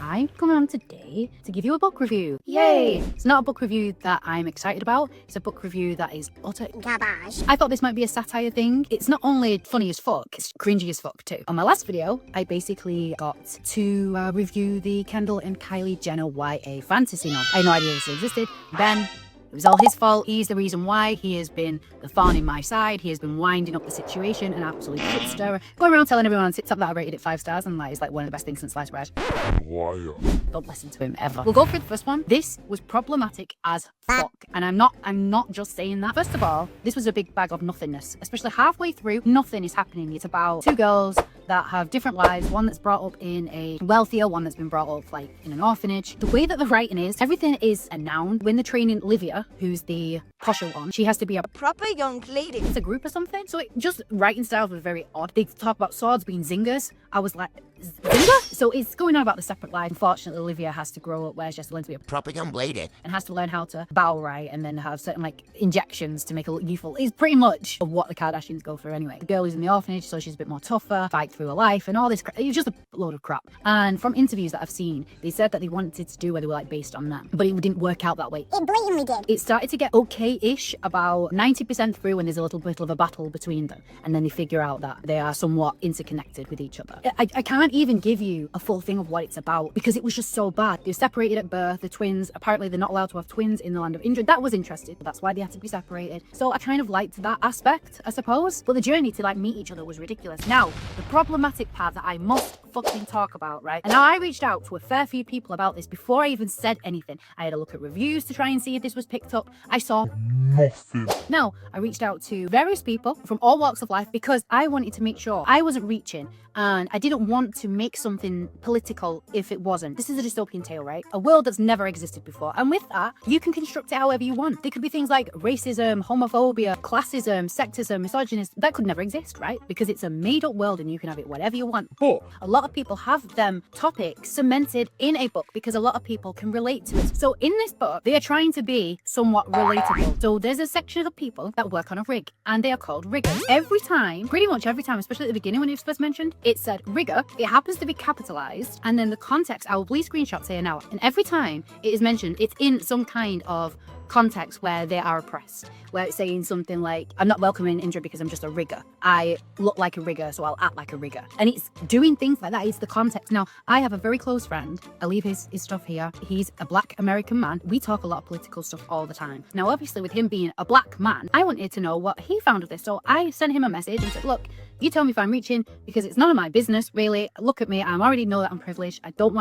I'm coming on today to give you a book review. Yay! It's not a book review that I'm excited about. It's a book review that is utter garbage. I thought this might be a satire thing. It's not only funny as fuck, it's cringy as fuck too. On my last video, I basically got to review the Kendall and Kylie Jenner YA fantasy novel. I had no idea this existed. Ben, it was all his fault. He's the reason why. He has been the thorn in my side. He has been winding up the situation, an absolute shit stirrer. Going around telling everyone on TikTok that I rated it 5 stars and that is like one of the best things since sliced bread. Don't listen to him ever. We'll go through the first one. This was problematic as fuck. And I'm not just saying that. First of all, this was a big bag of nothingness. Especially halfway through, nothing is happening. It's about two girls that have different lives, one that's brought up in a wealthier, one that's been brought up like in an orphanage. The way that the writing is, everything is a noun. When they're training Livia, who's the posher one, she has to be a proper young lady. It's a group or something. So just writing styles was very odd. They talk about swords being zingers. I was like, zinger? So it's going on about the separate life. Unfortunately, Olivia has to grow up where she has to learn to be a proper young lady and has to learn how to bow right and then have certain like injections to make her look youthful. It's pretty much what the Kardashians go through anyway. The girl is in the orphanage, so she's a bit more tougher, fight through her life and all this crap. It's just a load of crap. And from interviews that I've seen, they said that they wanted to do where they were like based on that, but it didn't work out that way. It blatantly did. It started to get okay-ish about 90% through when there's a little bit of a battle between them, and then they figure out that they are somewhat interconnected with each other. I can't even give you a full thing of what it's about because it was just so bad. They were separated at birth. The twins, apparently they're not allowed to have twins in the land of Indra. That was interesting. That's why they had to be separated. So I kind of liked that aspect, I suppose. But the journey to like meet each other was ridiculous. Now, the problematic part that I must fucking talk about, right? And now I reached out to a fair few people about this before I even said anything. I had a look at reviews to try and see if this was picked up. I saw nothing. Now, I reached out to various people from all walks of life because I wanted to make sure I wasn't reaching and I didn't want to make something political if it wasn't. This is a dystopian tale, right? A world that's never existed before. And with that, you can construct it however you want. There could be things like racism, homophobia, classism, sexism, misogynist. That could never exist, right? Because it's a made-up world and you can have it whatever you want. But a lot of people have them topics cemented in a book because a lot of people can relate to it. So in this book, they are trying to be somewhat relatable. So there's a section of people that work on a rig and they are called riggers. Every time, pretty much every time, especially at the beginning when it was first mentioned, it said rigger. It happens to be capitalized and then the context, I will please screenshots here now. And every time it is mentioned, it's in some kind of context where they are oppressed, where it's saying something like, I'm not welcoming Indra because I'm just a rigger. I look like a rigger, so I'll act like a rigger. And it's doing things like that. It's the context. Now, I have a very close friend. I leave his stuff here. He's a black American man. We talk a lot of political stuff all the time. Now, obviously, with him being a black man, I wanted to know what he found of this. So I sent him a message and said, look, you tell me if I'm reaching because it's none of my business, really. Look at me. I already know that I'm privileged. I don't want to